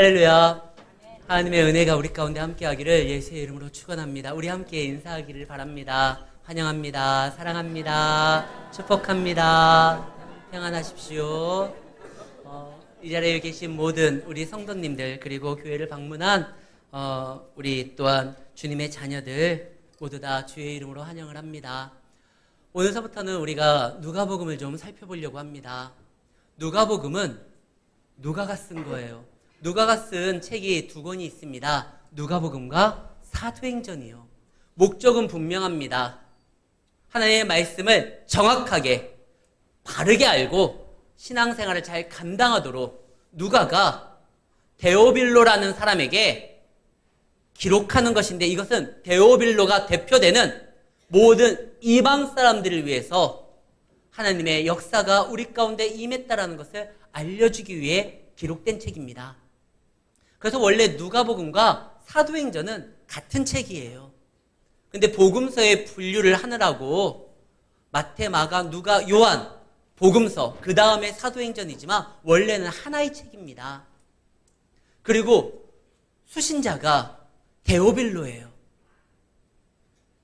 할렐루야. 하나님의 은혜가 우리 가운데 함께하기를 예수의 이름으로 축원합니다. 우리 함께 인사하기를 바랍니다. 환영합니다. 사랑합니다. 축복합니다. 평안하십시오. 이 자리에 계신 모든 우리 성도님들 그리고 교회를 방문한 우리 또한 주님의 자녀들 모두 다 주의 이름으로 환영을 합니다. 오늘서부터는 우리가 누가복음을 좀 살펴보려고 합니다. 누가복음은 누가가 쓴 거예요. 누가가 쓴 책이 두 권이 있습니다. 누가복음과 사도행전이요. 목적은 분명합니다. 하나님의 말씀을 정확하게 바르게 알고 신앙생활을 잘 감당하도록 누가가 데오빌로라는 사람에게 기록하는 것인데, 이것은 데오빌로가 대표되는 모든 이방 사람들을 위해서 하나님의 역사가 우리 가운데 임했다라는 것을 알려주기 위해 기록된 책입니다. 그래서 원래 누가복음과 사도행전은 같은 책이에요. 근데 복음서의 분류를 하느라고 마태, 마가, 누가, 요한, 복음서, 그 다음에 사도행전이지만 원래는 하나의 책입니다. 그리고 수신자가 데오빌로예요.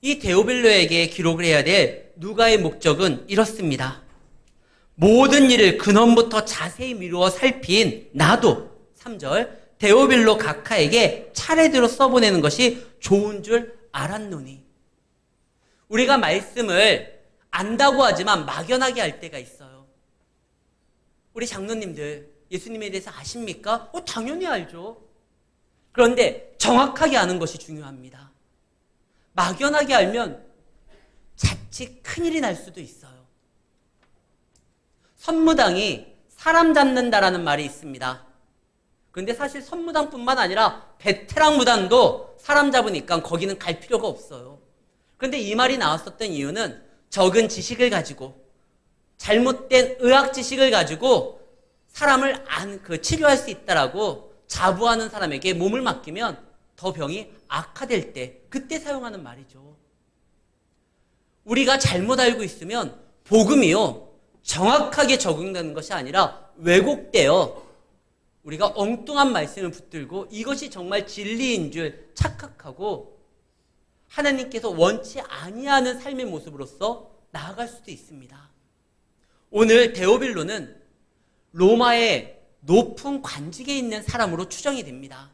이 데오빌로에게 기록을 해야 될 누가의 목적은 이렇습니다. 모든 일을 근원부터 자세히 미루어 살핀 나도, 3절, 데오빌로 각하에게 차례대로 써보내는 것이 좋은 줄 알았노니. 우리가 말씀을 안다고 하지만 막연하게 할 때가 있어요. 우리 장로님들 예수님에 대해서 아십니까? 당연히 알죠. 그런데 정확하게 아는 것이 중요합니다. 막연하게 알면 자칫 큰일이 날 수도 있어요. 선무당이 사람 잡는다라는 말이 있습니다. 그런데 사실 선무당뿐만 아니라 베테랑 무당도 사람 잡으니까 거기는 갈 필요가 없어요. 그런데 이 말이 나왔었던 이유는 적은 지식을 가지고 잘못된 의학 지식을 가지고 사람을 치료할 수 있다라고 자부하는 사람에게 몸을 맡기면 더 병이 악화될 때, 그때 사용하는 말이죠. 우리가 잘못 알고 있으면 복음이요, 정확하게 적용되는 것이 아니라 왜곡되어 우리가 엉뚱한 말씀을 붙들고 이것이 정말 진리인 줄 착각하고 하나님께서 원치 아니하는 삶의 모습으로서 나아갈 수도 있습니다. 오늘 데오빌로는 로마의 높은 관직에 있는 사람으로 추정이 됩니다.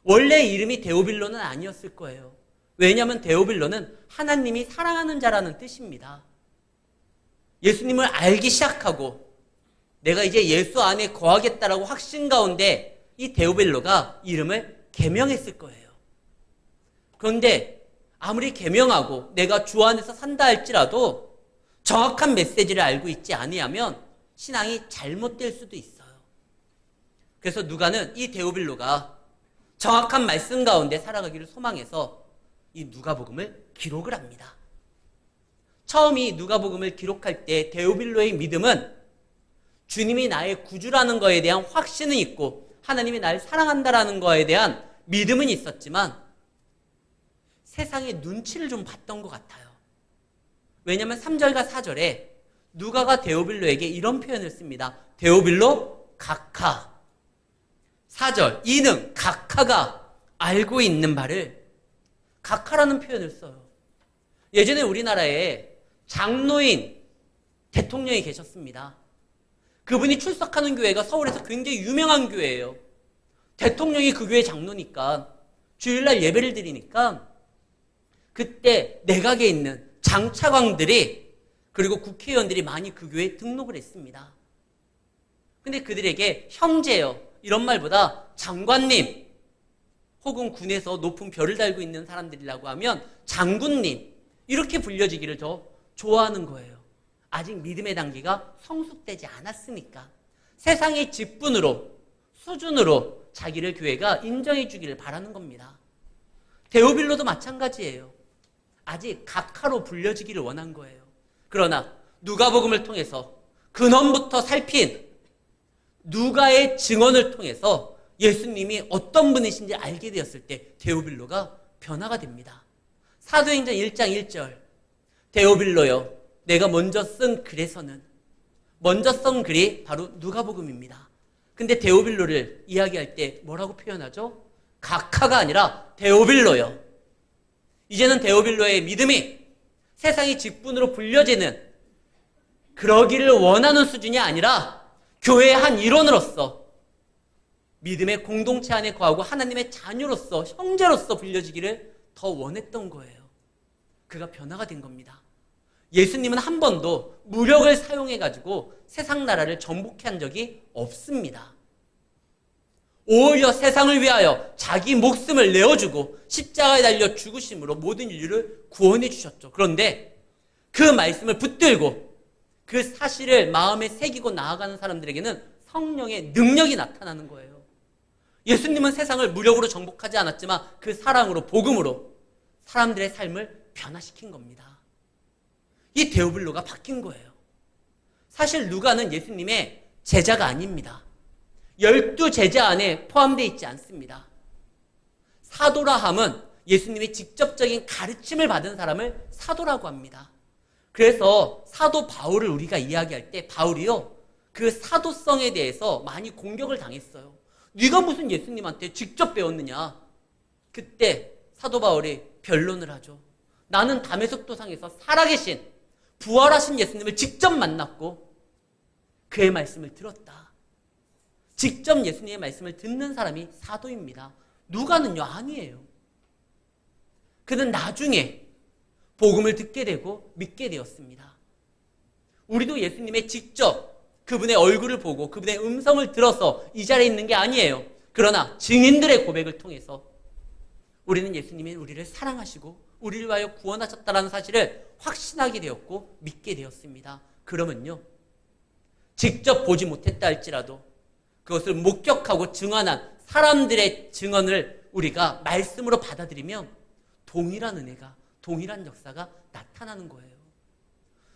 원래 이름이 데오빌로는 아니었을 거예요. 왜냐하면 데오빌로는 하나님이 사랑하는 자라는 뜻입니다. 예수님을 알기 시작하고 내가 이제 예수 안에 거하겠다라고 확신 가운데 이 데오빌로가 이름을 개명했을 거예요. 그런데 아무리 개명하고 내가 주 안에서 산다 할지라도 정확한 메시지를 알고 있지 아니하면 신앙이 잘못될 수도 있어요. 그래서 누가는 이 데오빌로가 정확한 말씀 가운데 살아가기를 소망해서 이 누가복음을 기록을 합니다. 처음 이 누가복음을 기록할 때 데오빌로의 믿음은 주님이 나의 구주라는 거에 대한 확신은 있고 하나님이 나를 사랑한다라는 거에 대한 믿음은 있었지만 세상의 눈치를 좀 봤던 것 같아요. 왜냐하면 3절과 4절에 누가가 데오빌로에게 이런 표현을 씁니다. 데오빌로 각하. 4절, 이는 각하가 알고 있는 바를, 각하라는 표현을 써요. 예전에 우리나라에 장로인 대통령이 계셨습니다. 그분이 출석하는 교회가 서울에서 굉장히 유명한 교회예요. 대통령이 그 교회 장로니까 주일날 예배를 드리니까 그때 내각에 있는 장차관들이 그리고 국회의원들이 많이 그 교회에 등록을 했습니다. 근데 그들에게 형제요 이런 말보다 장관님 혹은 군에서 높은 별을 달고 있는 사람들이라고 하면 장군님 이렇게 불려지기를 더 좋아하는 거예요. 아직 믿음의 단계가 성숙되지 않았으니까 세상의 직분으로 수준으로 자기를 교회가 인정해 주기를 바라는 겁니다. 데오빌로도 마찬가지예요. 아직 각하로 불려지기를 원한 거예요. 그러나 누가복음을 통해서 근원부터 살핀 누가의 증언을 통해서 예수님이 어떤 분이신지 알게 되었을 때 데오빌로가 변화가 됩니다. 사도행전 1장 1절, 데오빌로여 내가 먼저 쓴 글에서는, 먼저 쓴 글이 바로 누가복음입니다. 근데 데오빌로를 이야기할 때 뭐라고 표현하죠? 각하가 아니라 데오빌로요. 이제는 데오빌로의 믿음이 세상의 직분으로 불려지는 그러기를 원하는 수준이 아니라 교회의 한 일원으로서 믿음의 공동체 안에 거하고 하나님의 자녀로서 형제로서 불려지기를 더 원했던 거예요. 그가 변화가 된 겁니다. 예수님은 한 번도 무력을 사용해가지고 세상 나라를 정복해 한 적이 없습니다. 오히려 세상을 위하여 자기 목숨을 내어주고 십자가에 달려 죽으심으로 모든 인류를 구원해 주셨죠. 그런데 그 말씀을 붙들고 그 사실을 마음에 새기고 나아가는 사람들에게는 성령의 능력이 나타나는 거예요. 예수님은 세상을 무력으로 정복하지 않았지만 그 사랑으로, 복음으로 사람들의 삶을 변화시킨 겁니다. 이 데오빌로가 바뀐 거예요. 사실 누가는 예수님의 제자가 아닙니다. 12제자 안에 포함되어 있지 않습니다. 사도라 함은 예수님의 직접적인 가르침을 받은 사람을 사도라고 합니다. 그래서 사도 바울을 우리가 이야기할 때 바울이요, 그 사도성에 대해서 많이 공격을 당했어요. 네가 무슨 예수님한테 직접 배웠느냐. 그때 사도 바울이 변론을 하죠. 나는 다메섹 도상에서 살아계신 부활하신 예수님을 직접 만났고 그의 말씀을 들었다. 직접 예수님의 말씀을 듣는 사람이 사도입니다. 누가는요, 아니에요. 그는 나중에 복음을 듣게 되고 믿게 되었습니다. 우리도 예수님의 직접 그분의 얼굴을 보고 그분의 음성을 들어서 이 자리에 있는 게 아니에요. 그러나 증인들의 고백을 통해서 우리는 예수님이 우리를 사랑하시고 우리를 위하여 구원하셨다는 사실을 확신하게 되었고 믿게 되었습니다. 그러면요, 직접 보지 못했다 할지라도 그것을 목격하고 증언한 사람들의 증언을 우리가 말씀으로 받아들이면 동일한 은혜가, 동일한 역사가 나타나는 거예요.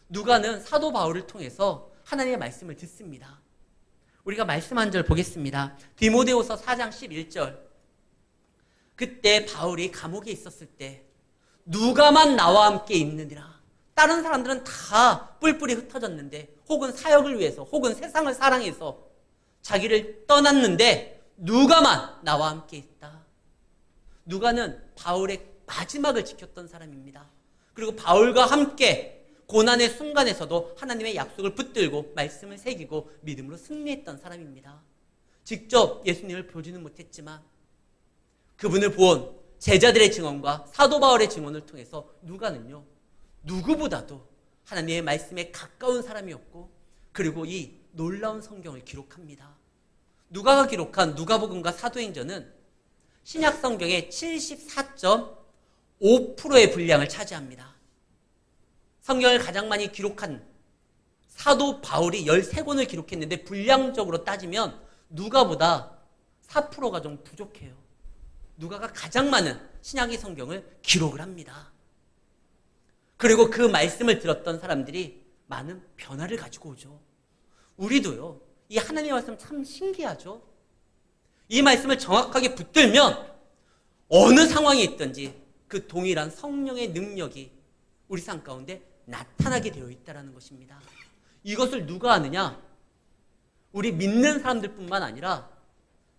누가는 사도 바울을 통해서 하나님의 말씀을 듣습니다. 우리가 말씀 한 절 보겠습니다. 디모데후서 4장 11절. 그때 바울이 감옥에 있었을 때 누가만 나와 함께 있느니라. 다른 사람들은 다 뿔뿔이 흩어졌는데 혹은 사역을 위해서 혹은 세상을 사랑해서 자기를 떠났는데 누가만 나와 함께 있다. 누가는 바울의 마지막을 지켰던 사람입니다. 그리고 바울과 함께 고난의 순간에서도 하나님의 약속을 붙들고 말씀을 새기고 믿음으로 승리했던 사람입니다. 직접 예수님을 보지는 못했지만 그분을 본 제자들의 증언과 사도 바울의 증언을 통해서 누가는요, 누구보다도 하나님의 말씀에 가까운 사람이었고 그리고 이 놀라운 성경을 기록합니다. 누가가 기록한 누가복음과 사도행전은 신약 성경의 74.5%의 분량을 차지합니다. 성경을 가장 많이 기록한 사도 바울이 13권을 기록했는데 분량적으로 따지면 누가보다 4%가 좀 부족해요. 누가가 가장 많은 신약의 성경을 기록을 합니다. 그리고 그 말씀을 들었던 사람들이 많은 변화를 가지고 오죠. 우리도요, 이 하나님의 말씀 참 신기하죠. 이 말씀을 정확하게 붙들면 어느 상황이 있든지 그 동일한 성령의 능력이 우리 삶 가운데 나타나게 되어 있다는 것입니다. 이것을 누가 아느냐? 우리 믿는 사람들뿐만 아니라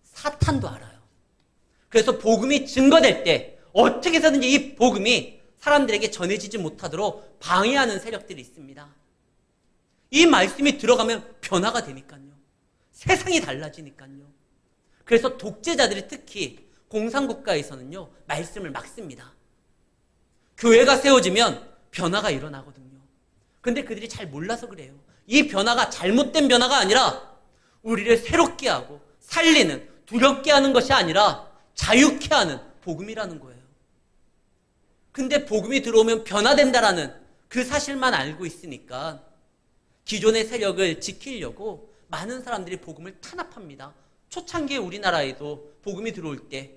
사탄도 알아요. 그래서 복음이 증거될 때 어떻게 해서든지 이 복음이 사람들에게 전해지지 못하도록 방해하는 세력들이 있습니다. 이 말씀이 들어가면 변화가 되니까요. 세상이 달라지니까요. 그래서 독재자들이 특히 공산국가에서는요, 말씀을 막습니다. 교회가 세워지면 변화가 일어나거든요. 근데 그들이 잘 몰라서 그래요. 이 변화가 잘못된 변화가 아니라 우리를 새롭게 하고 살리는, 두렵게 하는 것이 아니라 자유케 하는 복음이라는 거예요. 근데 복음이 들어오면 변화된다라는 그 사실만 알고 있으니까 기존의 세력을 지키려고 많은 사람들이 복음을 탄압합니다. 초창기에 우리나라에도 복음이 들어올 때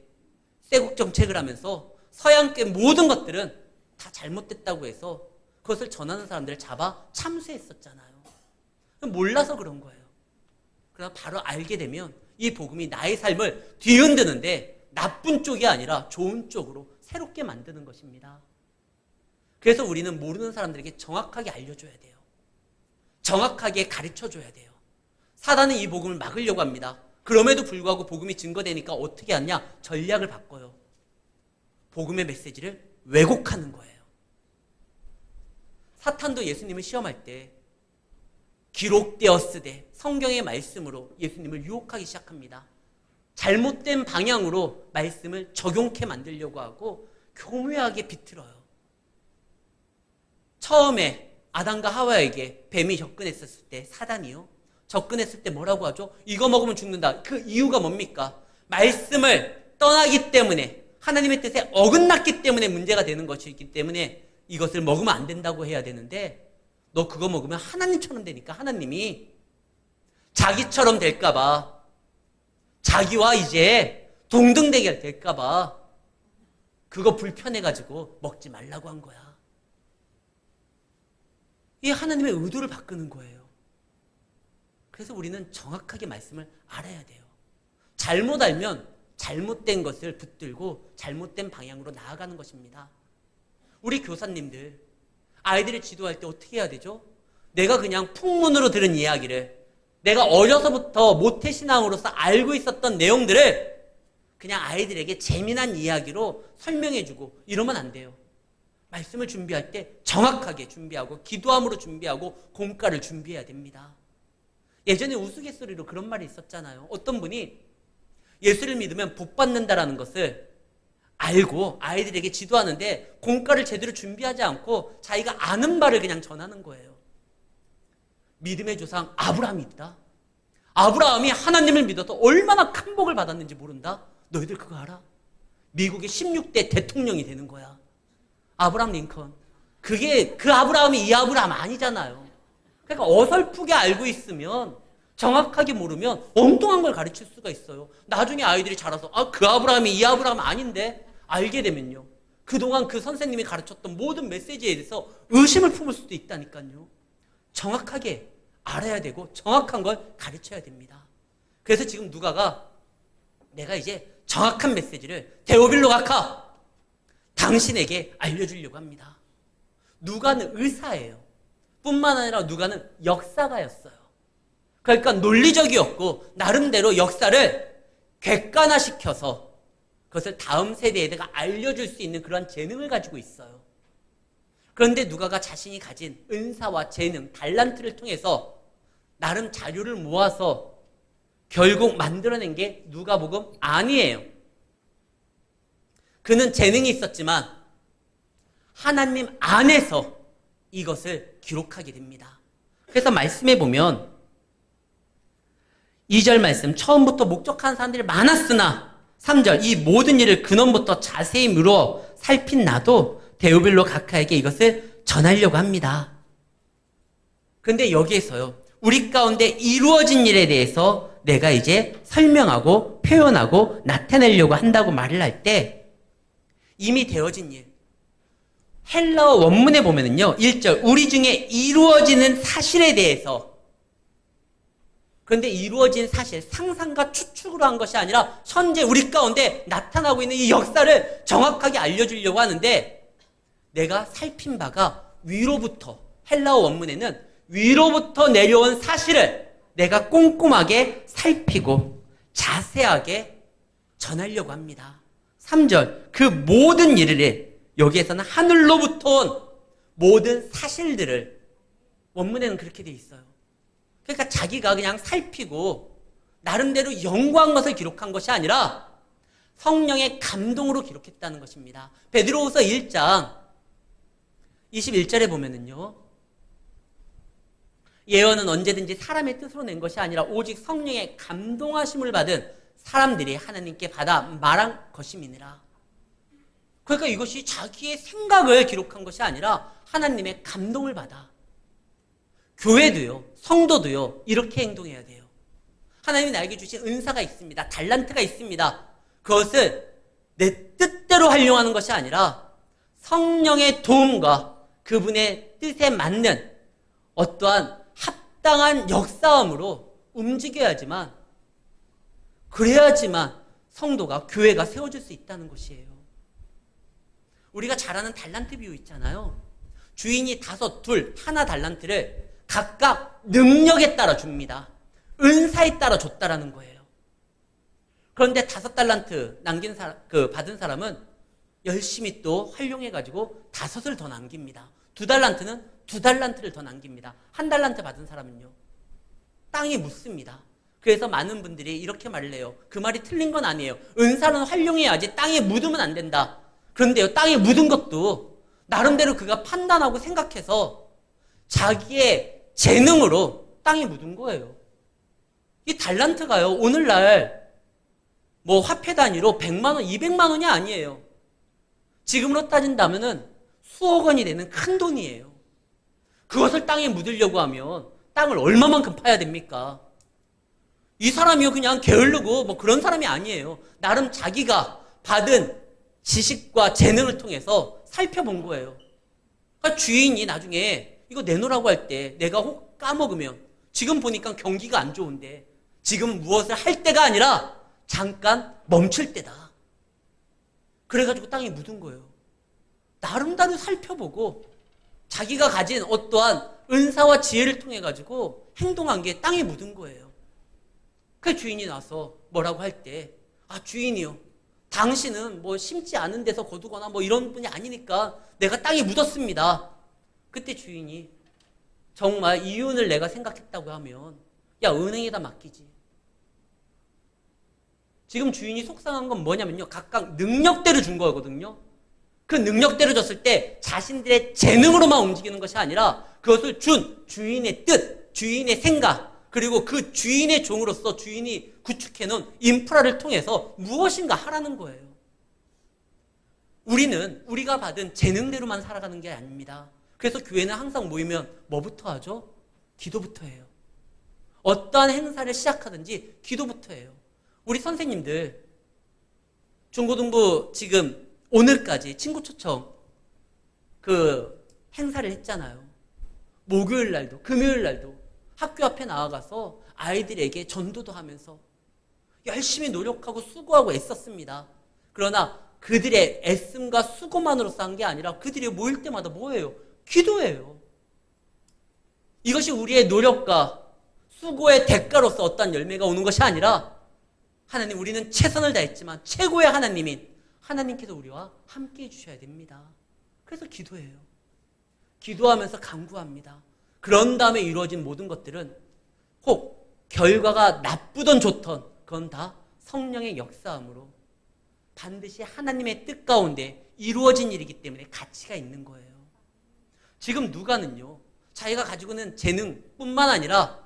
쇄국 정책을 하면서 서양계 모든 것들은 다 잘못됐다고 해서 그것을 전하는 사람들을 잡아 참수했었잖아요. 몰라서 그런 거예요. 그러나 바로 알게 되면 이 복음이 나의 삶을 뒤흔드는데 나쁜 쪽이 아니라 좋은 쪽으로 새롭게 만드는 것입니다. 그래서 우리는 모르는 사람들에게 정확하게 알려줘야 돼요. 정확하게 가르쳐줘야 돼요. 사단은 이 복음을 막으려고 합니다. 그럼에도 불구하고 복음이 증거되니까 어떻게 하냐? 전략을 바꿔요. 복음의 메시지를 왜곡하는 거예요. 사탄도 예수님을 시험할 때 기록되었으되 성경의 말씀으로 예수님을 유혹하기 시작합니다. 잘못된 방향으로 말씀을 적용케 만들려고 하고 교묘하게 비틀어요. 처음에 아담과 하와에게 뱀이 접근했었을 때, 사단이요, 접근했을 때 뭐라고 하죠? 이거 먹으면 죽는다. 그 이유가 뭡니까? 말씀을 떠나기 때문에, 하나님의 뜻에 어긋났기 때문에 문제가 되는 것이기 때문에 이것을 먹으면 안 된다고 해야 되는데, 너 그거 먹으면 하나님처럼 되니까 하나님이 자기처럼 될까봐, 자기와 이제 동등되게 될까봐 그거 불편해가지고 먹지 말라고 한 거야. 이 하나님의 의도를 바꾸는 거예요. 그래서 우리는 정확하게 말씀을 알아야 돼요. 잘못 알면 잘못된 것을 붙들고 잘못된 방향으로 나아가는 것입니다. 우리 교사님들, 아이들을 지도할 때 어떻게 해야 되죠? 내가 그냥 풍문으로 들은 이야기를, 내가 어려서부터 모태신앙으로서 알고 있었던 내용들을 그냥 아이들에게 재미난 이야기로 설명해주고 이러면 안 돼요. 말씀을 준비할 때 정확하게 준비하고 기도함으로 준비하고 공과를 준비해야 됩니다. 예전에 우스갯소리로 그런 말이 있었잖아요. 어떤 분이 예수를 믿으면 복 받는다라는 것을 알고 아이들에게 지도하는데 공과를 제대로 준비하지 않고 자기가 아는 바를 그냥 전하는 거예요. 믿음의 조상 아브라함이 있다. 아브라함이 하나님을 믿어서 얼마나 큰 복을 받았는지 모른다? 너희들 그거 알아? 미국의 16대 대통령이 되는 거야. 아브라함 링컨. 그게 그 아브라함이 이 아브라함 아니잖아요. 그러니까 어설프게 알고 있으면, 정확하게 모르면 엉뚱한 걸 가르칠 수가 있어요. 나중에 아이들이 자라서 그 아브라함이 이 아브라함 아닌데 알게 되면요, 그동안 그 선생님이 가르쳤던 모든 메시지에 대해서 의심을 품을 수도 있다니까요. 정확하게 알아야 되고 정확한 걸 가르쳐야 됩니다. 그래서 지금 누가가 내가 이제 정확한 메시지를 데오빌로 가카 당신에게 알려주려고 합니다. 누가는 의사예요. 뿐만 아니라 누가는 역사가였어요. 그러니까 논리적이었고 나름대로 역사를 객관화시켜서 그것을 다음 세대에다가 알려줄 수 있는 그런 재능을 가지고 있어요. 그런데 누가가 자신이 가진 은사와 재능, 달란트를 통해서 나름 자료를 모아서 결국 만들어낸 게 누가복음 아니에요. 그는 재능이 있었지만 하나님 안에서 이것을 기록하게 됩니다. 그래서 말씀해 보면 2절 말씀, 처음부터 목적한 사람들이 많았으나 3절, 이 모든 일을 근원부터 자세히 물어 살핀 나도 데오빌로 가카에게 이것을 전하려고 합니다. 그런데 여기에서요, 우리 가운데 이루어진 일에 대해서 내가 이제 설명하고 표현하고 나타내려고 한다고 말을 할 때 이미 되어진 일, 헬라어 원문에 보면은요, 1절, 우리 중에 이루어지는 사실에 대해서. 그런데 이루어진 사실, 상상과 추측으로 한 것이 아니라 현재 우리 가운데 나타나고 있는 이 역사를 정확하게 알려주려고 하는데, 내가 살핀 바가 위로부터, 헬라어 원문에는 위로부터 내려온 사실을 내가 꼼꼼하게 살피고 자세하게 전하려고 합니다. 3절, 그 모든 일을, 여기에서는 하늘로부터 온 모든 사실들을, 원문에는 그렇게 돼 있어요. 그러니까 자기가 그냥 살피고 나름대로 연구한 것을 기록한 것이 아니라 성령의 감동으로 기록했다는 것입니다. 베드로후서 1장 21절에 보면은요, 예언은 언제든지 사람의 뜻으로 낸 것이 아니라 오직 성령의 감동하심을 받은 사람들이 하나님께 받아 말한 것임이니라. 그러니까 이것이 자기의 생각을 기록한 것이 아니라 하나님의 감동을 받아. 교회도요, 성도도요, 이렇게 행동해야 돼요. 하나님이 나에게 주신 은사가 있습니다. 달란트가 있습니다. 그것을 내 뜻대로 활용하는 것이 아니라 성령의 도움과 그분의 뜻에 맞는 어떠한 합당한 역사함으로 움직여야지만, 그래야지만 성도가, 교회가 세워질 수 있다는 것이에요. 우리가 잘 아는 달란트 비유 있잖아요. 주인이 5, 2, 1 달란트를 각각 능력에 따라 줍니다. 은사에 따라 줬다라는 거예요. 그런데 5달란트 남긴 사람, 받은 사람은 열심히 또 활용해가지고 5을 더 남깁니다. 2달란트는 2달란트를 더 남깁니다. 1달란트 받은 사람은요, 땅이 묻습니다. 그래서 많은 분들이 이렇게 말을 해요. 그 말이 틀린 건 아니에요. 은사는 활용해야지 땅에 묻으면 안 된다. 그런데요, 땅에 묻은 것도 나름대로 그가 판단하고 생각해서 자기의 재능으로 땅에 묻은 거예요. 이 달란트가요, 오늘날 뭐 화폐 단위로 100만 원, 200만 원이 아니에요. 지금으로 따진다면은 수억 원이 되는 큰 돈이에요. 그것을 땅에 묻으려고 하면 땅을 얼마만큼 파야 됩니까? 이 사람이요, 그냥 게으르고 뭐 그런 사람이 아니에요. 나름 자기가 받은 지식과 재능을 통해서 살펴본 거예요. 그러니까 주인이 나중에 이거 내놓으라고 할 때 내가 혹 까먹으면, 지금 보니까 경기가 안 좋은데 지금 무엇을 할 때가 아니라 잠깐 멈출 때다. 그래가지고 땅에 묻은 거예요. 나름대로 살펴보고 자기가 가진 어떠한 은사와 지혜를 통해 가지고 행동한 게 땅에 묻은 거예요. 그 주인이 나서 뭐라고 할 때, 아, 주인이요, 당신은 뭐 심지 않은 데서 거두거나 뭐 이런 분이 아니니까 내가 땅에 묻었습니다. 그때 주인이 정말 이윤을 내가 생각했다고 하면, 야, 은행에다 맡기지. 지금 주인이 속상한 건 뭐냐면요, 각각 능력대로 준 거거든요. 그 능력대로 줬을 때 자신들의 재능으로만 움직이는 것이 아니라 그것을 준 주인의 뜻, 주인의 생각, 그리고 그 주인의 종으로서 주인이 구축해놓은 인프라를 통해서 무엇인가 하라는 거예요. 우리는 우리가 받은 재능대로만 살아가는 게 아닙니다. 그래서 교회는 항상 모이면 뭐부터 하죠? 기도부터 해요. 어떠한 행사를 시작하든지 기도부터 해요. 우리 선생님들 중고등부 지금 오늘까지 친구 초청 그 행사를 했잖아요. 목요일 날도 금요일 날도 학교 앞에 나아가서 아이들에게 전도도 하면서 열심히 노력하고 수고하고 애썼습니다. 그러나 그들의 애씀과 수고만으로서 한 게 아니라 그들이 모일 때마다 뭐예요? 기도예요. 이것이 우리의 노력과 수고의 대가로서 어떤 열매가 오는 것이 아니라, 하나님, 우리는 최선을 다했지만 최고의 하나님인 하나님께서 우리와 함께 해주셔야 됩니다. 그래서 기도해요. 기도하면서 간구합니다. 그런 다음에 이루어진 모든 것들은 혹 결과가 나쁘던 좋던 그건 다 성령의 역사함으로 반드시 하나님의 뜻 가운데 이루어진 일이기 때문에 가치가 있는 거예요. 지금 자기가 가지고 있는 재능뿐만 아니라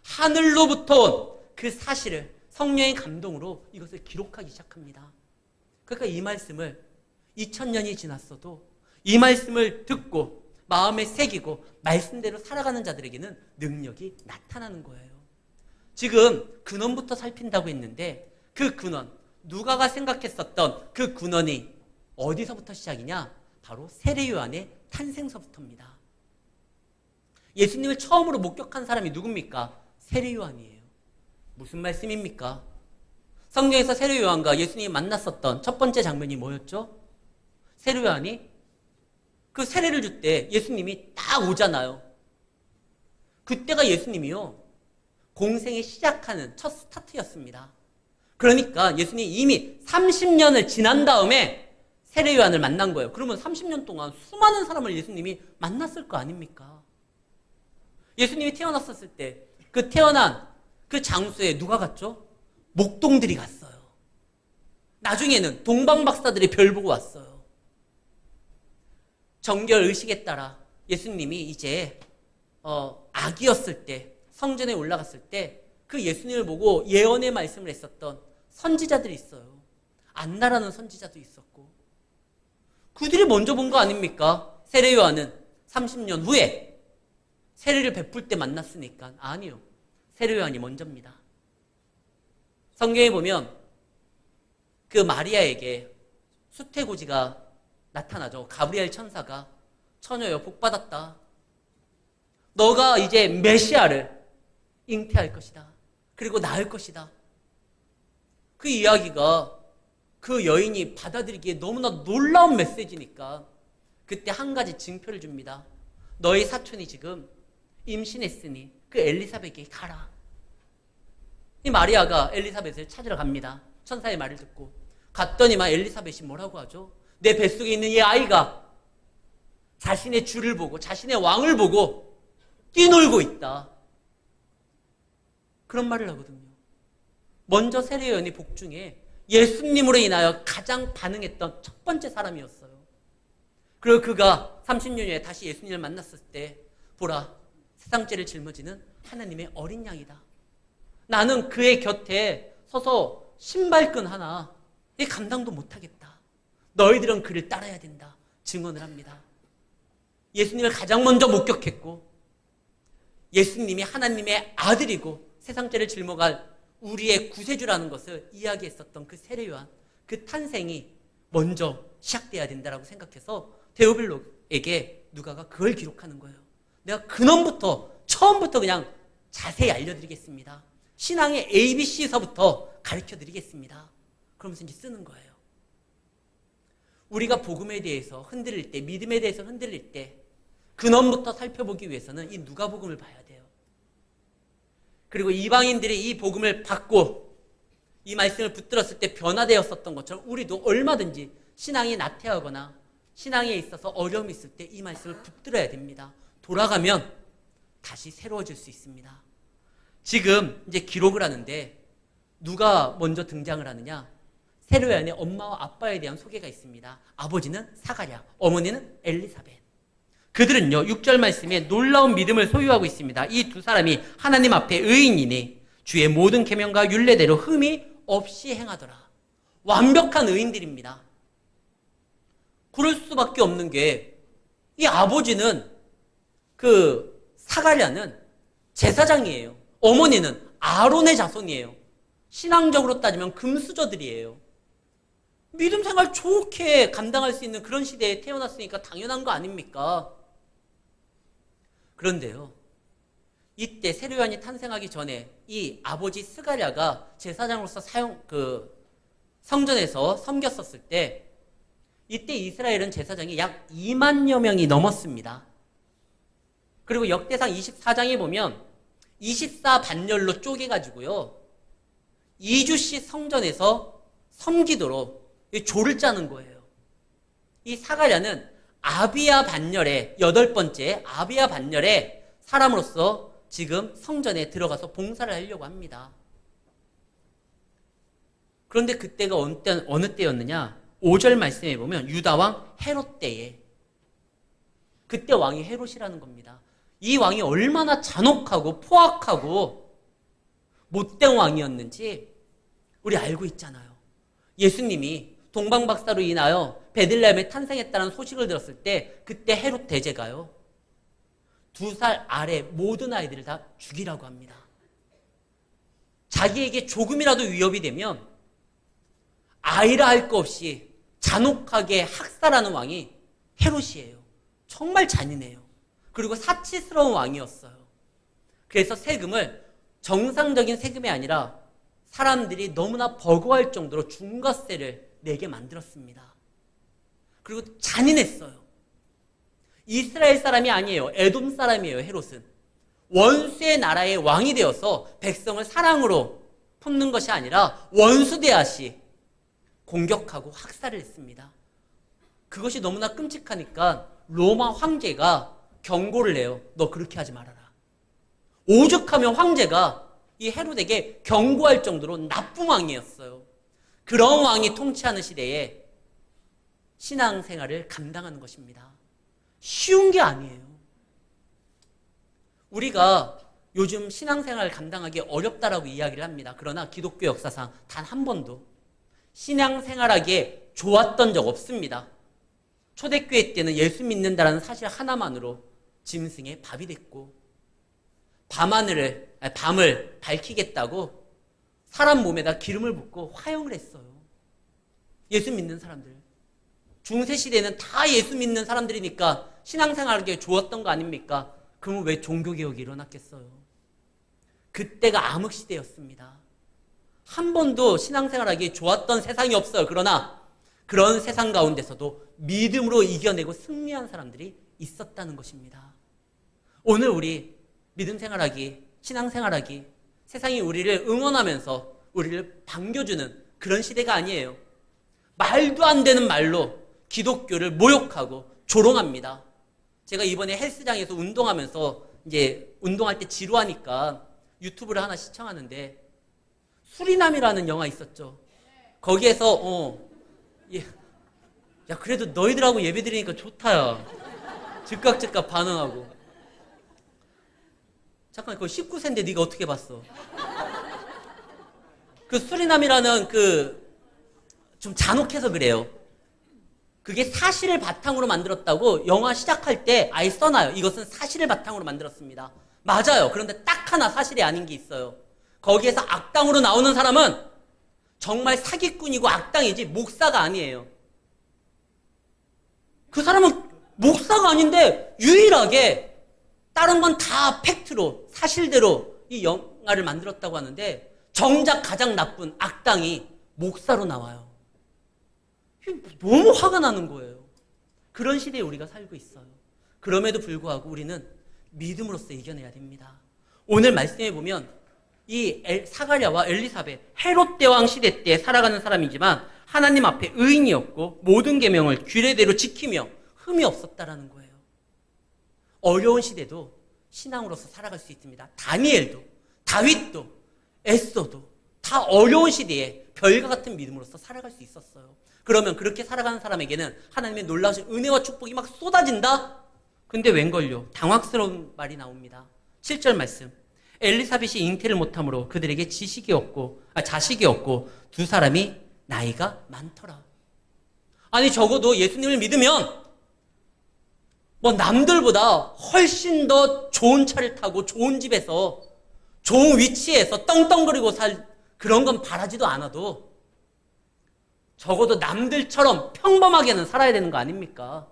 하늘로부터 온 그 사실을 성령의 감동으로 이것을 기록하기 시작합니다. 그러니까 이 말씀을 2000년이 지났어도 이 말씀을 듣고 마음에 새기고 말씀대로 살아가는 자들에게는 능력이 나타나는 거예요. 지금 근원부터 살핀다고 했는데 그 근원, 누가가 생각했었던 그 근원이 어디서부터 시작이냐? 바로 세례 요한의 탄생서부터입니다. 예수님을 처음으로 목격한 사람이 누굽니까? 세례 요한이에요. 무슨 말씀입니까? 성경에서 세례 요한과 예수님이 만났었던 첫 번째 장면이 뭐였죠? 세례 요한이 그 세례를 줄 때 예수님이 딱 오잖아요. 그때가 예수님이요, 공생에 시작하는 첫 스타트였습니다. 그러니까 예수님이 이미 30년을 지난 다음에 세례 요한을 만난 거예요. 그러면 30년 동안 수많은 사람을 예수님이 만났을 거 아닙니까? 예수님이 태어났었을 때 그 태어난 그 장소에 누가 갔죠? 목동들이 갔어요. 나중에는 동방박사들이 별 보고 왔어요. 정결 의식에 따라 예수님이 이제 아기였을 때, 성전에 올라갔을 때 그 예수님을 보고 예언의 말씀을 했었던 선지자들이 있어요. 안나라는 선지자도 있었고, 그들이 먼저 본 거 아닙니까? 세례 요한은 30년 후에 세례를 베풀 때 만났으니까. 아니요, 세례 요한이 먼저입니다. 성경에 보면 그 마리아에게 수태고지가 나타나죠. 가브리엘 천사가, 처녀여 복받았다, 너가 이제 메시아를 잉태할 것이다, 그리고 낳을 것이다. 그 이야기가 그 여인이 받아들이기에 너무나 놀라운 메시지니까 그때 한 가지 증표를 줍니다. 너희 사촌이 지금 임신했으니 그 엘리사벳에게 가라. 이 마리아가 엘리사벳을 찾으러 갑니다. 천사의 말을 듣고 갔더니만 엘리사벳이 뭐라고 하죠? 내 뱃속에 있는 이 아이가 자신의 주를 보고 자신의 왕을 보고 뛰놀고 있다. 그런 말을 하거든요. 먼저 세례요한이 복중에 예수님으로 인하여 가장 반응했던 첫 번째 사람이었어요. 그리고 그가 30년 후에 다시 예수님을 만났을 때 보라, 세상죄를 짊어지는 하나님의 어린 양이다. 나는 그의 곁에 서서 신발끈 하나 감당도 못하겠다. 너희들은 그를 따라야 된다. 증언을 합니다. 예수님을 가장 먼저 목격했고 예수님이 하나님의 아들이고 세상죄를 짊어갈 우리의 구세주라는 것을 이야기했었던 그 세례요한, 그 탄생이 먼저 시작돼야 된다라고 생각해서 데오빌로에게 누가가 그걸 기록하는 거예요. 내가 근원부터 처음부터 그냥 자세히 알려드리겠습니다. 신앙의 ABC서부터 가르쳐드리겠습니다. 그러면서 이제 쓰는 거예요. 우리가 복음에 대해서 흔들릴 때, 믿음에 대해서 흔들릴 때 근원부터 살펴보기 위해서는 이 누가복음을 봐야 돼요. 그리고 이방인들이 이 복음을 받고 이 말씀을 붙들었을 때 변화되었었던 것처럼 우리도 얼마든지 신앙이 나태하거나 신앙에 있어서 어려움이 있을 때 이 말씀을 붙들어야 됩니다. 돌아가면 다시 새로워질 수 있습니다. 지금 이제 기록을 하는데 누가 먼저 등장을 하느냐? 세례요한의 엄마와 아빠에 대한 소개가 있습니다. 아버지는 사가랴, 어머니는 엘리사벳. 그들은요 6절 말씀에 놀라운 믿음을 소유하고 있습니다. 이 두 사람이 하나님 앞에 의인이니 주의 모든 계명과 율례대로 흠이 없이 행하더라. 완벽한 의인들입니다. 그럴 수밖에 없는 게 이 아버지는 그 사가랴는 제사장이에요. 어머니는 아론의 자손이에요. 신앙적으로 따지면 금수저들이에요. 믿음 생활 좋게 감당할 수 있는 그런 시대에 태어났으니까 당연한 거 아닙니까? 그런데요, 이때 세례요한이 탄생하기 전에 이 아버지 스가랴가 제사장으로서 성전에서 섬겼었을 때 이때 이스라엘은 제사장이 약 2만여 명이 넘었습니다. 그리고 역대상 24장에 보면 24반열로 쪼개가지고요 2주씩 성전에서 섬기도록 조를 짜는 거예요. 이 사가랴는 아비야 반열의 8번째 아비야 반열의 사람으로서 지금 성전에 들어가서 봉사를 하려고 합니다. 그런데 그때가 어느 때였느냐? 5절 말씀에 보면 유다왕 헤롯 때에, 그때 왕이 헤롯이라는 겁니다. 이 왕이 얼마나 잔혹하고 포악하고 못된 왕이었는지 우리 알고 있잖아요. 예수님이 동방박사로 인하여 베들레헴에 탄생했다는 소식을 들었을 때 그때 헤롯 대제가요 2살 아래 모든 아이들을 다 죽이라고 합니다. 자기에게 조금이라도 위협이 되면 아이라 할 거 없이 잔혹하게 학살하는 왕이 헤롯이에요. 정말 잔인해요. 그리고 사치스러운 왕이었어요. 그래서 세금을 정상적인 세금이 아니라 사람들이 너무나 버거워할 정도로 중과세를 내게 만들었습니다. 그리고 잔인했어요. 이스라엘 사람이 아니에요. 에돔 사람이에요. 헤롯은. 원수의 나라의 왕이 되어서 백성을 사랑으로 품는 것이 아니라 원수 대하시 공격하고 학살을 했습니다. 그것이 너무나 끔찍하니까 로마 황제가 경고를 내요. 너 그렇게 하지 말아라. 오죽하면 황제가 이 헤롯에게 경고할 정도로 나쁜 왕이었어요. 그런 왕이 통치하는 시대에 신앙생활을 감당하는 것입니다. 쉬운 게 아니에요. 우리가 요즘 신앙생활을 감당하기 어렵다라고 이야기를 합니다. 그러나 기독교 역사상 단 한 번도 신앙생활하기에 좋았던 적 없습니다. 초대교회 때는 예수 믿는다는 사실 하나만으로 짐승의 밥이 됐고 밤을 밝히겠다고 사람 몸에다 기름을 붓고 화형을 했어요. 예수 믿는 사람들. 중세시대는 다 예수 믿는 사람들이니까 신앙생활하기에 좋았던 거 아닙니까? 그러면 왜 종교개혁이 일어났겠어요? 그때가 암흑시대였습니다. 한 번도 신앙생활하기에 좋았던 세상이 없어요. 그러나 그런 세상 가운데서도 믿음으로 이겨내고 승리한 사람들이 있었다는 것입니다. 오늘 우리 믿음 생활하기, 신앙 생활하기, 세상이 우리를 응원하면서 우리를 반겨주는 그런 시대가 아니에요. 말도 안 되는 말로 기독교를 모욕하고 조롱합니다. 제가 이번에 헬스장에서 운동하면서 이제 운동할 때 지루하니까 유튜브를 하나 시청하는데 수리남이라는 영화 있었죠. 거기에서 야 그래도 너희들하고 예배 드리니까 좋다야. 즉각 반응하고. 잠깐 그거 19세인데 네가 어떻게 봤어? 그 수리남이라는 좀 잔혹해서 그래요. 그게 사실을 바탕으로 만들었다고 영화 시작할 때 아예 써놔요. 이것은 사실을 바탕으로 만들었습니다. 맞아요. 그런데 딱 하나 사실이 아닌 게 있어요. 거기에서 악당으로 나오는 사람은 정말 사기꾼이고 악당이지 목사가 아니에요. 그 사람은 목사가 아닌데 유일하게 다른 건 다 팩트로 사실대로 이 영화를 만들었다고 하는데 정작 가장 나쁜 악당이 목사로 나와요. 너무 화가 나는 거예요. 그런 시대에 우리가 살고 있어요. 그럼에도 불구하고 우리는 믿음으로써 이겨내야 됩니다. 오늘 말씀해 보면 이 사가랴와 엘리사벳, 헤롯 대왕 시대 때 살아가는 사람이지만 하나님 앞에 의인이었고 모든 계명을 규례대로 지키며 흠이 없었다라는 거예요. 어려운 시대도 신앙으로서 살아갈 수 있습니다. 다니엘도, 다윗도, 에스더도 다 어려운 시대에 별과 같은 믿음으로서 살아갈 수 있었어요. 그러면 그렇게 살아가는 사람에게는 하나님의 놀라우신 은혜와 축복이 막 쏟아진다? 근데 웬걸요? 당황스러운 말이 나옵니다. 7절 말씀. 엘리사벳이 잉태를 못함으로 그들에게 자식이 없고 두 사람이 나이가 많더라. 아니 적어도 예수님을 믿으면 뭐 남들보다 훨씬 더 좋은 차를 타고 좋은 집에서 좋은 위치에서 떵떵거리고 살 그런 건 바라지도 않아도 적어도 남들처럼 평범하게는 살아야 되는 거 아닙니까?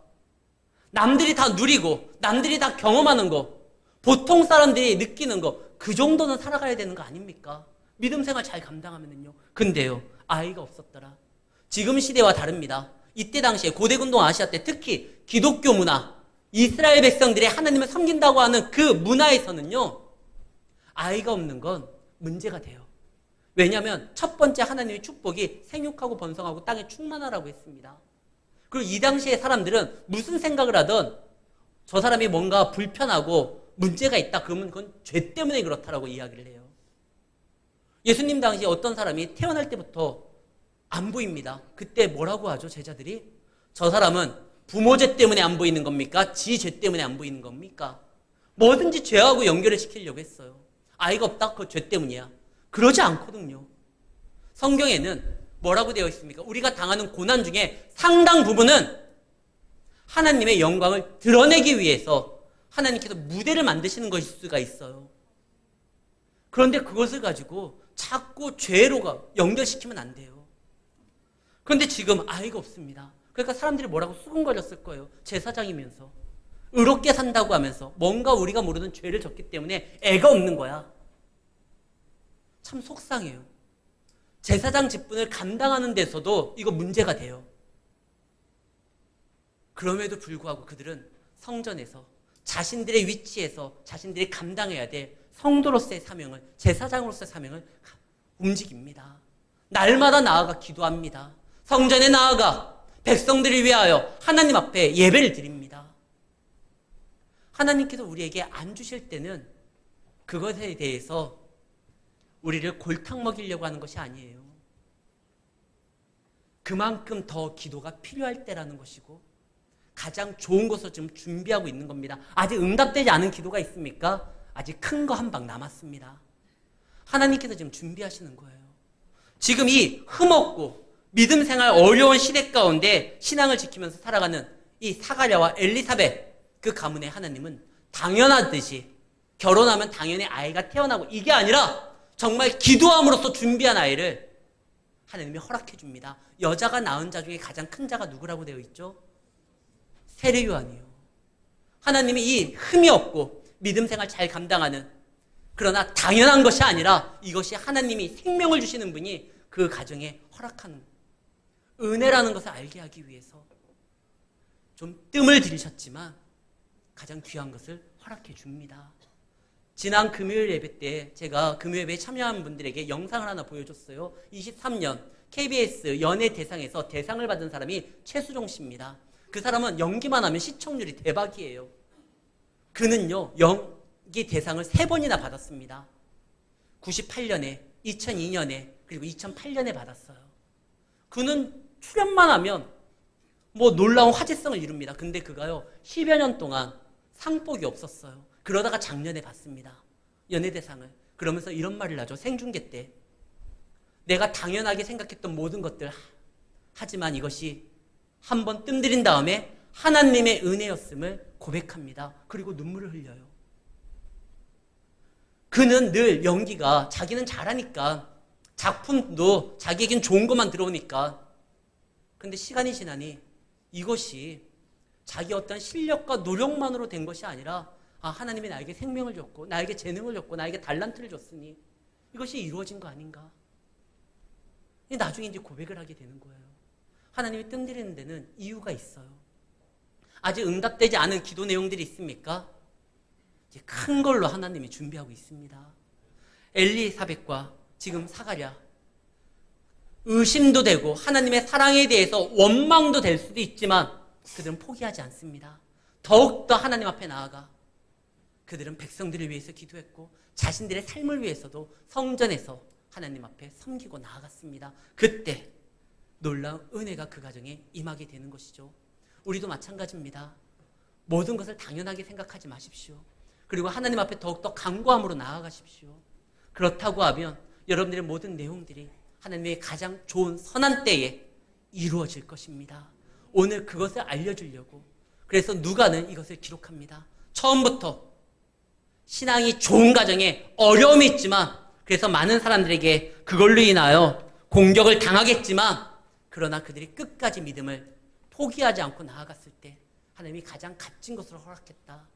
남들이 다 누리고 남들이 다 경험하는 거 보통 사람들이 느끼는 거 그 정도는 살아가야 되는 거 아닙니까? 믿음 생활 잘 감당하면은요. 근데요. 아이가 없었더라. 지금 시대와 다릅니다. 이때 당시에 고대근동 아시아 때 특히 기독교 문화 이스라엘 백성들이 하나님을 섬긴다고 하는 그 문화에서는요. 아이가 없는 건 문제가 돼요. 왜냐하면 첫 번째 하나님의 축복이 생육하고 번성하고 땅에 충만하라고 했습니다. 그리고 이 당시의 사람들은 무슨 생각을 하든 저 사람이 뭔가 불편하고 문제가 있다 그러면 그건 죄 때문에 그렇다라고 이야기를 해요. 예수님 당시에 어떤 사람이 태어날 때부터 안 보입니다. 그때 뭐라고 하죠 제자들이? 저 사람은 부모 죄 때문에 안 보이는 겁니까? 지 죄 때문에 안 보이는 겁니까? 뭐든지 죄하고 연결을 시키려고 했어요. 아이가 없다? 그거 죄 때문이야. 그러지 않거든요. 성경에는 뭐라고 되어 있습니까? 우리가 당하는 고난 중에 상당 부분은 하나님의 영광을 드러내기 위해서 하나님께서 무대를 만드시는 것일 수가 있어요. 그런데 그것을 가지고 자꾸 죄로 연결시키면 안 돼요. 그런데 지금 아이가 없습니다. 그러니까 사람들이 뭐라고 수군거렸을 거예요. 제사장이면서. 의롭게 산다고 하면서 뭔가 우리가 모르는 죄를 졌기 때문에 애가 없는 거야. 참 속상해요. 제사장 직분을 감당하는 데서도 이거 문제가 돼요. 그럼에도 불구하고 그들은 성전에서 자신들의 위치에서 자신들이 감당해야 될 성도로서의 사명을, 제사장으로서의 사명을 움직입니다. 날마다 나아가 기도합니다. 성전에 나아가 백성들을 위하여 하나님 앞에 예배를 드립니다. 하나님께서 우리에게 안 주실 때는 그것에 대해서 우리를 골탕 먹이려고 하는 것이 아니에요. 그만큼 더 기도가 필요할 때라는 것이고 가장 좋은 것을 지금 준비하고 있는 겁니다. 아직 응답되지 않은 기도가 있습니까? 아직 큰 거 한 방 남았습니다. 하나님께서 지금 준비하시는 거예요. 지금 이 흠없고 믿음 생활 어려운 시대 가운데 신앙을 지키면서 살아가는 이 사가랴와 엘리사벳 그 가문의 하나님은 당연하듯이 결혼하면 당연히 아이가 태어나고 이게 아니라 정말 기도함으로써 준비한 아이를 하나님이 허락해 줍니다. 여자가 낳은 자 중에 가장 큰 자가 누구라고 되어 있죠? 세례요한이요. 하나님이 이 흠이 없고 믿음 생활 잘 감당하는 그러나 당연한 것이 아니라 이것이 하나님이 생명을 주시는 분이 그 가정에 허락하는 은혜라는 것을 알게 하기 위해서 좀 뜸을 들이셨지만 가장 귀한 것을 허락해 줍니다. 지난 금요일 예배 때 제가 금요일 예배에 참여한 분들에게 영상을 하나 보여줬어요. 23년 KBS 연예대상에서 대상을 받은 사람이 최수종 씨입니다. 그 사람은 연기만 하면 시청률이 대박이에요. 그는요, 연기 대상을 3번이나 받았습니다. 98년에, 2002년에, 그리고 2008년에 받았어요. 그는 출연만 하면 뭐 놀라운 화제성을 이룹니다. 근데 그가요, 10여 년 동안 상복이 없었어요. 그러다가 작년에 받습니다. 연예대상을. 그러면서 이런 말을 하죠. 생중계 때. 내가 당연하게 생각했던 모든 것들, 하지만 이것이 한번 뜸들인 다음에 하나님의 은혜였음을 고백합니다. 그리고 눈물을 흘려요. 그는 늘 연기가 자기는 잘하니까, 작품도 자기에겐 좋은 것만 들어오니까. 근데 시간이 지나니 이것이 자기 어떤 실력과 노력만으로 된 것이 아니라, 하나님이 나에게 생명을 줬고, 나에게 재능을 줬고, 나에게 달란트를 줬으니 이것이 이루어진 거 아닌가? 나중에 이제 고백을 하게 되는 거예요. 하나님이 뜸들이는 데는 이유가 있어요. 아직 응답되지 않은 기도 내용들이 있습니까? 이제 큰 걸로 하나님이 준비하고 있습니다. 엘리사벳과 지금 사가랴, 의심도 되고 하나님의 사랑에 대해서 원망도 될 수도 있지만 그들은 포기하지 않습니다. 더욱더 하나님 앞에 나아가 그들은 백성들을 위해서 기도했고 자신들의 삶을 위해서도 성전에서 하나님 앞에 섬기고 나아갔습니다. 그때 놀라운 은혜가 그 가정에 임하게 되는 것이죠. 우리도 마찬가지입니다. 모든 것을 당연하게 생각하지 마십시오. 그리고 하나님 앞에 더욱더 간구함으로 나아가십시오. 그렇다고 하면 여러분들의 모든 내용들이 하나님의 가장 좋은 선한 때에 이루어질 것입니다. 오늘 그것을 알려주려고 그래서 누가는 이것을 기록합니다. 처음부터 신앙이 좋은 가정에 어려움이 있지만 그래서 많은 사람들에게 그걸로 인하여 공격을 당하겠지만 그러나 그들이 끝까지 믿음을 포기하지 않고 나아갔을 때 하나님이 가장 값진 것으로 허락했다.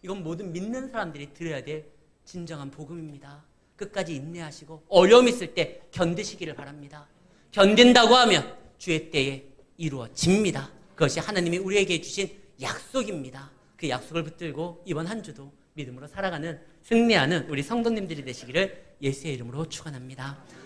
이건 모든 믿는 사람들이 들어야 될 진정한 복음입니다. 끝까지 인내하시고 어려움이 있을 때 견디시기를 바랍니다. 견딘다고 하면 주의 때에 이루어집니다. 그것이 하나님이 우리에게 주신 약속입니다. 그 약속을 붙들고 이번 한 주도 믿음으로 살아가는 승리하는 우리 성도님들이 되시기를 예수의 이름으로 축원합니다.